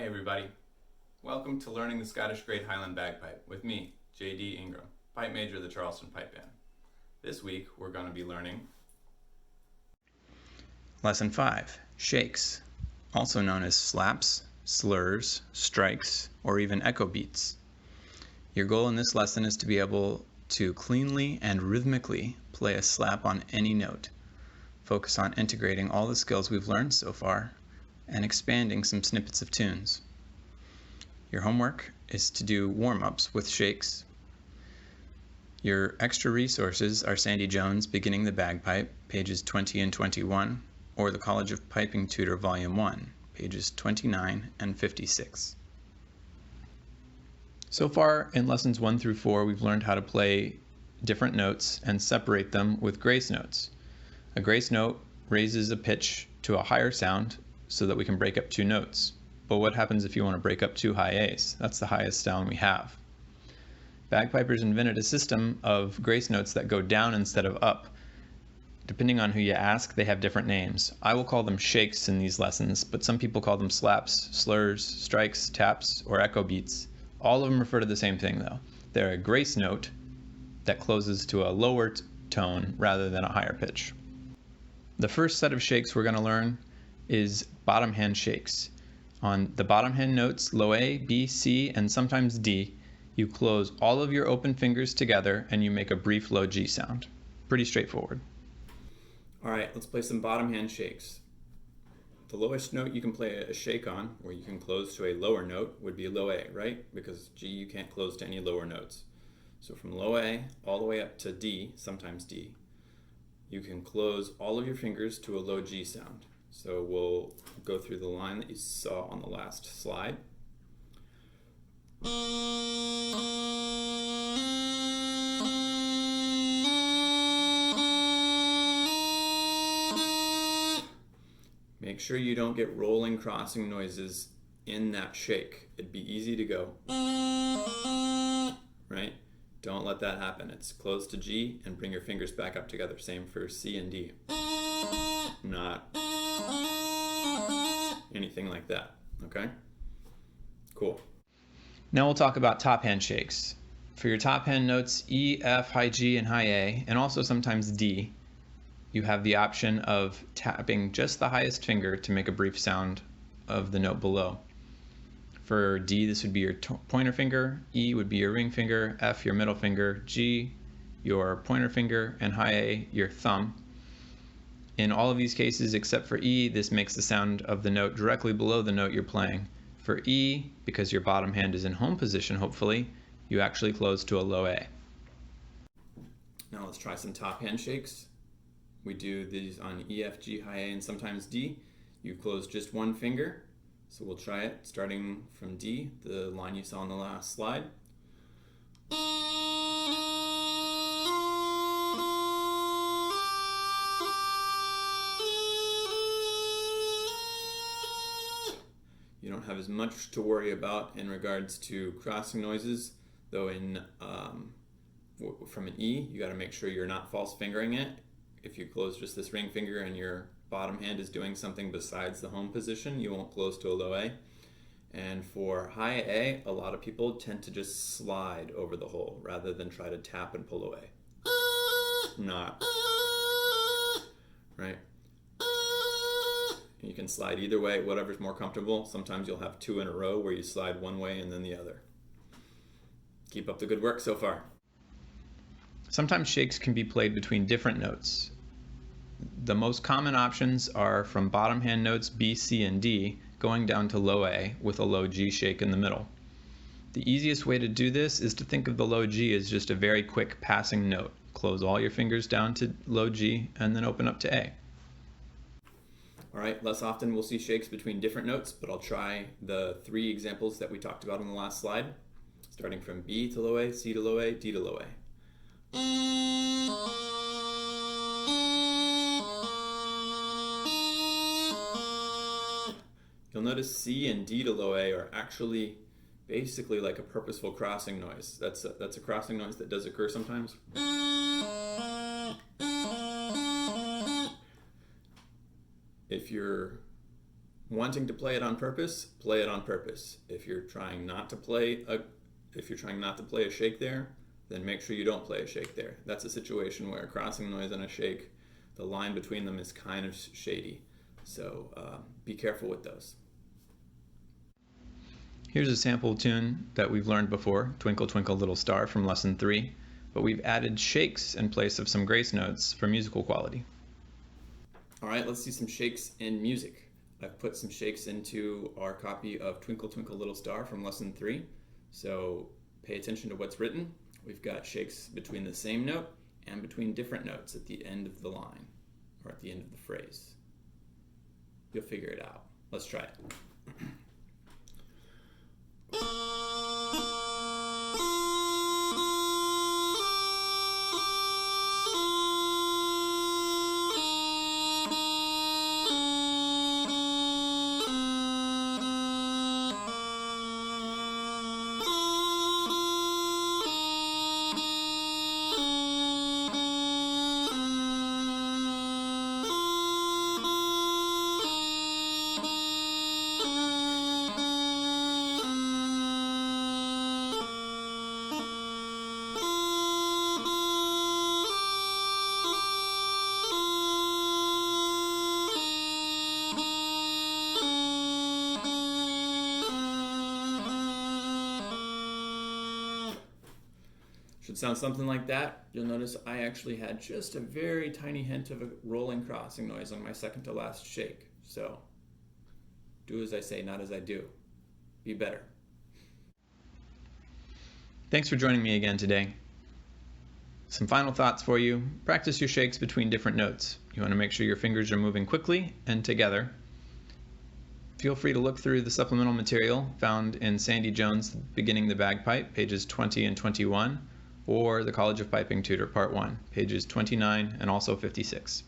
everybody. Welcome to Learning the Scottish Great Highland Bagpipe with me, J.D. Ingram, pipe major of the Charleston Pipe Band. This week we're going to be learning Lesson 5, Shakes, also known as slaps, slurs, strikes, or even echo beats. Your goal in this lesson is to be able to cleanly and rhythmically play a slap on any note. Focus on integrating all the skills we've learned so far and expanding some snippets of tunes. Your homework is to do warm-ups with shakes. Your extra resources are Sandy Jones' Beginning the Bagpipe, pages 20 and 21, or the College of Piping Tutor, Volume 1, pages 29 and 56. So far in lessons 1 through 4, we've learned how to play different notes and separate them with grace notes. A grace note raises a pitch to a higher sound so that we can break up two notes. But what happens if you want to break up two high A's? That's the highest sound we have. Bagpipers invented a system of grace notes that go down instead of up. Depending on who you ask, they have different names. I will call them shakes in these lessons, but some people call them slaps, slurs, strikes, taps, or echo beats. All of them refer to the same thing though. They're a grace note that closes to a lower tone rather than a higher pitch. The first set of shakes we're going to learn is bottom hand shakes. On the bottom hand notes, low A, B, C, and sometimes D, you close all of your open fingers together and you make a brief low G sound. Pretty straightforward. Alright, let's play some bottom hand shakes. The lowest note you can play a shake on, where you can close to a lower note, would be low A, right? Because G you can't close to any lower notes. So from low A all the way up to D, sometimes D, you can close all of your fingers to a low G sound. So we'll go through the line that you saw on the last slide. Make sure you don't get rolling crossing noises in that shake. It'd be easy to go, right? Don't let that happen. It's close to G and bring your fingers back up together. Same for C and D. Not anything like that, okay? Cool. Now we'll talk about top hand shakes. For your top hand notes E, F, high G, and high A, and also sometimes D, you have the option of tapping just the highest finger to make a brief sound of the note below. For D, this would be your pointer finger, E would be your ring finger, F your middle finger, G your pointer finger, and high A your thumb. In all of these cases except for E, this makes the sound of the note directly below the note you're playing. For E, because your bottom hand is in home position hopefully, you actually close to a low A. Now let's try some top hand shakes. We do these on E, F, G, high A, and sometimes D. You close just one finger. So we'll try it starting from D, the line you saw on the last slide. You don't have as much to worry about in regards to crossing noises, though from an E, you got to make sure you're not false fingering it. If you close just this ring finger and your bottom hand is doing something besides the home position, you won't close to a low A. And for high A, a lot of people tend to just slide over the hole rather than try to tap and pull away. Not. Right? You can slide either way, whatever's more comfortable. Sometimes you'll have two in a row where you slide one way and then the other. Keep up the good work so far. Sometimes shakes can be played between different notes. The most common options are from bottom hand notes B, C, and D going down to low A with a low G shake in the middle. The easiest way to do this is to think of the low G as just a very quick passing note. Close all your fingers down to low G and then open up to A. Alright, less often we'll see shakes between different notes, but I'll try the three examples that we talked about on the last slide, starting from B to low A, C to low A, D to low A. You'll notice C and D to low A are actually basically like a purposeful crossing noise. That's a crossing noise that does occur sometimes. If you're Wanting to play it on purpose, play it on purpose. If you're trying not to play a shake there, then make sure you don't play a shake there. That's a situation where a crossing noise and a shake, the line between them is kind of shady. So be careful with those. Here's a sample tune that we've learned before, Twinkle Twinkle Little Star from Lesson 3, but we've added shakes in place of some grace notes for musical quality. All right, let's see some shakes in music. I've put some shakes into our copy of Twinkle Twinkle Little Star from Lesson 3. So pay attention to what's written. We've got shakes between the same note and between different notes at the end of the line or at the end of the phrase. You'll figure it out. Let's try it. Should sound something like that. You'll notice I actually had just a very tiny hint of a rolling crossing noise on my second to last shake. So do as I say, not as I do. Be better. Thanks for joining me again today. Some final thoughts for you. Practice your shakes between different notes. You want to make sure your fingers are moving quickly and together. Feel free to look through the supplemental material found in Sandy Jones' Beginning the Bagpipe, pages 20 and 21, or the College of Piping Tutor, Part 1, pages 29 and also 56.